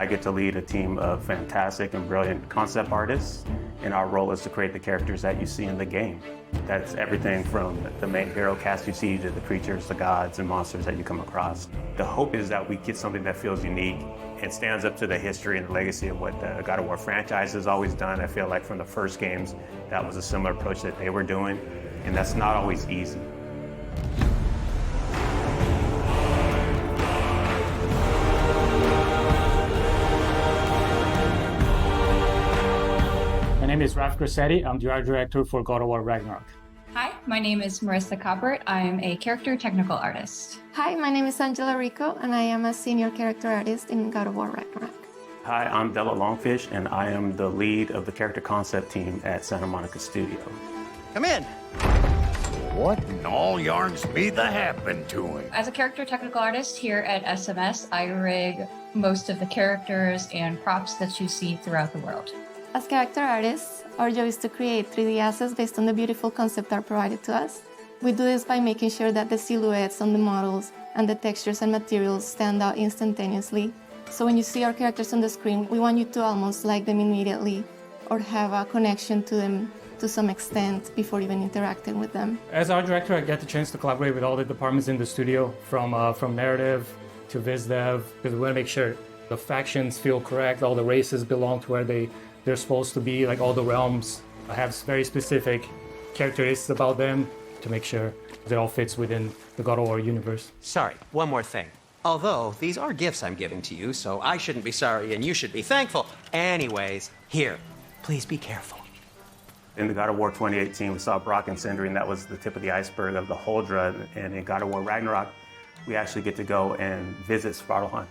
I get to lead a team of fantastic and brilliant concept artists, and our role is to create the characters that you see in the game. That's everything from the main hero cast you see to the creatures, the gods, and monsters that you come across. The hope is that we get something that feels unique and stands up to the history and the legacy of what the God of War franchise has always done. I feel like from the first games, that was a similar approach that they were doing, and that's not always easy. My name is Raf Grassetti. I'm the art director for God of War Ragnarok. Hi, my name is Marissa Coppert. I am a character technical artist. Hi, my name is Angela Rico, and I am a senior character artist in God of War Ragnarok. Hi, I'm Della Longfish, and I am the lead of the character concept team at Santa Monica Studio. Come in. What in all yarns be the happened to him? As a character technical artist here at SMS, I rig most of the characters and props that you see throughout the world. As character artists, our job is to create 3D assets based on the beautiful concept art provided to us. We do this by making sure that the silhouettes on the models and the textures and materials stand out instantaneously. So when you see our characters on the screen, we want you to almost like them immediately or have a connection to them to some extent before even interacting with them. As art director, I get the chance to collaborate with all the departments in the studio, from narrative to viz dev, because we want to make sure the factions feel correct, all the races belong to where they're supposed to be, like all the realms have very specific characteristics about them to make sure it all fits within the God of War universe. Sorry, one more thing. Although, these are gifts I'm giving to you, so I shouldn't be sorry and you should be thankful. Anyways, here, please be careful. In the God of War 2018, we saw Brock and Sindri, and that was the tip of the iceberg of the Huldra. And in God of War Ragnarok, we actually get to go and visit Svartalfheim,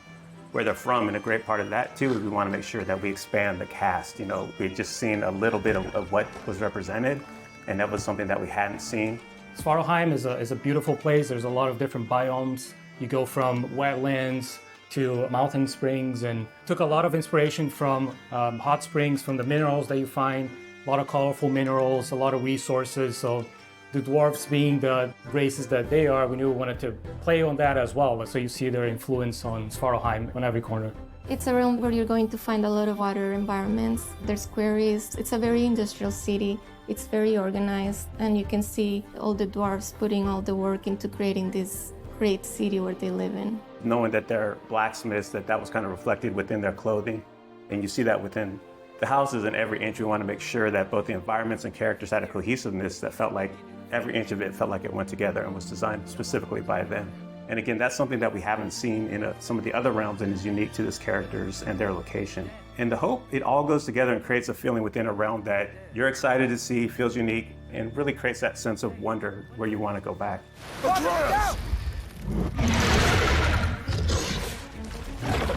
where they're from. And a great part of that, too, is we want to make sure that we expand the cast. You know, we've just seen a little bit of what was represented, and that was something that we hadn't seen. Svartalfheim is a beautiful place. There's a lot of different biomes. You go from wetlands to mountain springs, and took a lot of inspiration from hot springs, from the minerals that you find. A lot of colorful minerals, a lot of resources. So the dwarves being the races that they are, we knew we wanted to play on that as well. So you see their influence on Svartalfheim on every corner. It's a realm where you're going to find a lot of water environments. There's quarries. It's a very industrial city. It's very organized, and you can see all the dwarves putting all the work into creating this great city where they live in. Knowing that they're blacksmiths, that was kind of reflected within their clothing. And you see that within the houses and every inch. We want to make sure that both the environments and characters had a cohesiveness that felt like every inch of it felt like it went together and was designed specifically by them. And again, that's something that we haven't seen in some of the other realms and is unique to these characters and their location. And the hope, it all goes together and creates a feeling within a realm that you're excited to see, feels unique, and really creates that sense of wonder where you want to go back.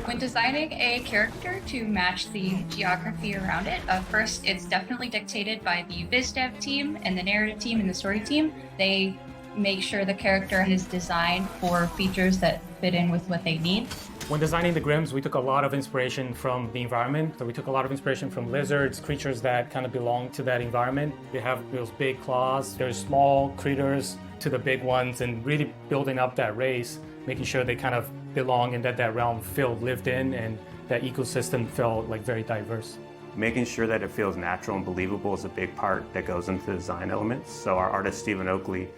When designing a character to match the geography around it, first it's definitely dictated by the viz dev team and the narrative team and the story team. They make sure the character is designed for features that fit in with what they need. When designing the Grims, we took a lot of inspiration from the environment. So we took a lot of inspiration from lizards, creatures that kind of belong to that environment. They have those big claws. There's small critters to the big ones, and really building up that race, making sure they kind of belong and that realm felt lived in and that ecosystem felt like very diverse. Making sure that it feels natural and believable is a big part that goes into the design elements. So our artist, Stephen Oakley,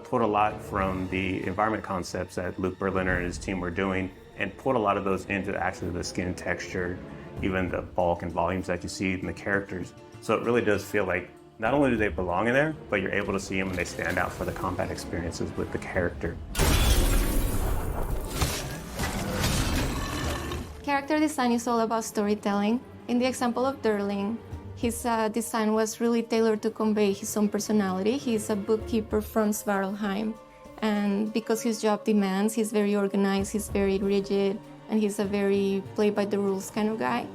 put a lot from the environment concepts that Luke Berliner and his team were doing and put a lot of those into actually the skin texture, even the bulk and volumes that you see in the characters. So it really does feel like not only do they belong in there, but you're able to see them and they stand out for the combat experiences with the character. Character design is all about storytelling. In the example of Durling, his design was really tailored to convey his own personality. He's a bookkeeper from Svartalfheim, and because his job demands, he's very organized, he's very rigid, and he's a very play-by-the-rules kind of guy.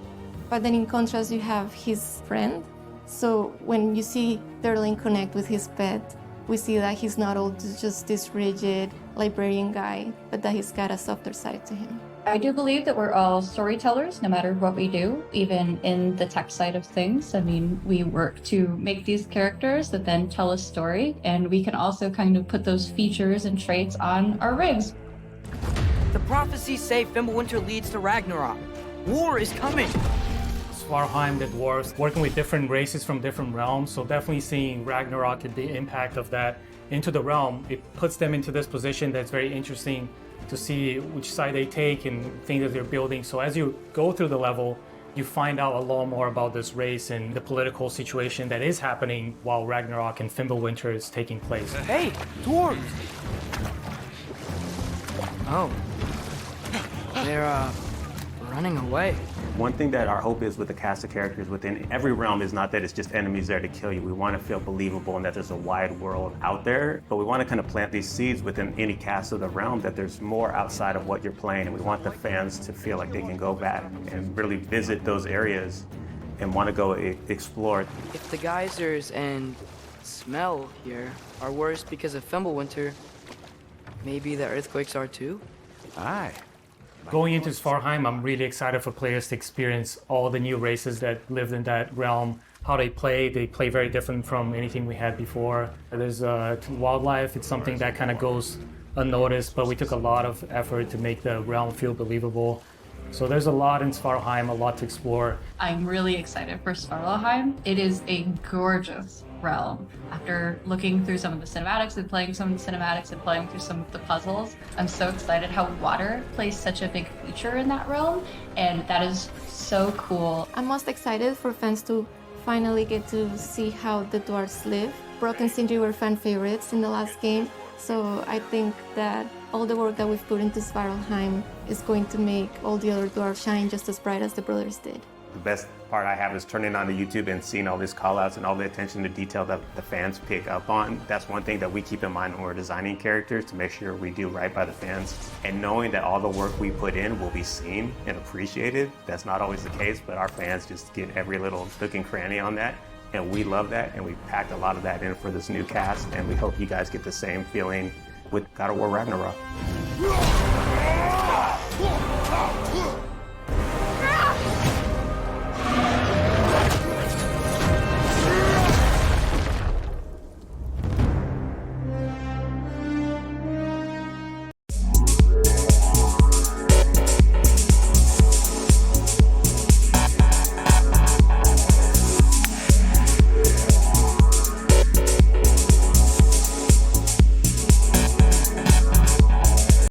But then in contrast, you have his friend. So when you see Durling connect with his pet, we see that he's not all just this rigid librarian guy, but that he's got a softer side to him. I do believe that we're all storytellers, no matter what we do, even in the tech side of things. I mean, we work to make these characters that then tell a story, and we can also kind of put those features and traits on our rigs. The prophecies say Fimbulwinter leads to Ragnarok. War is coming! Svartalfheim, the dwarves, working with different races from different realms, so definitely seeing Ragnarok and the impact of that into the realm, it puts them into this position that's very interesting to see which side they take and things that they're building. So as you go through the level, you find out a lot more about this race and the political situation that is happening while Ragnarok and Fimbulwinter is taking place. Hey, dwarves! Oh. They're, running away. One thing that our hope is with the cast of characters within every realm is not that it's just enemies there to kill you. We want to feel believable and that there's a wide world out there, but we want to kind of plant these seeds within any cast of the realm that there's more outside of what you're playing, and we want the fans to feel like they can go back and really visit those areas and want to go explore. If the geysers and smell here are worse because of Fimbulwinter, maybe the earthquakes are too? Aye. Going into Svartalfheim, I'm really excited for players to experience all the new races that lived in that realm, how they play. They play very different from anything we had before. There's wildlife, it's something that kind of goes unnoticed, but we took a lot of effort to make the realm feel believable. So there's a lot in Svartalfheim, a lot to explore. I'm really excited for Svartalfheim. It is a gorgeous realm. After looking through some of the cinematics and playing some of the cinematics and playing through some of the puzzles, I'm so excited how water plays such a big feature in that realm, and that is so cool. I'm most excited for fans to finally get to see how the dwarves live. Brock and Sindri were fan favorites in the last game, so I think that all the work that we've put into Svartalfheim is going to make all the other dwarves shine just as bright as the brothers did. The best part I have is turning on the YouTube and seeing all these call-outs and all the attention to detail that the fans pick up on. That's one thing that we keep in mind when we're designing characters, to make sure we do right by the fans. And knowing that all the work we put in will be seen and appreciated, that's not always the case, but our fans just get every little nook and cranny on that. And we love that, and we packed a lot of that in for this new cast, and we hope you guys get the same feeling with God of War Ragnarok.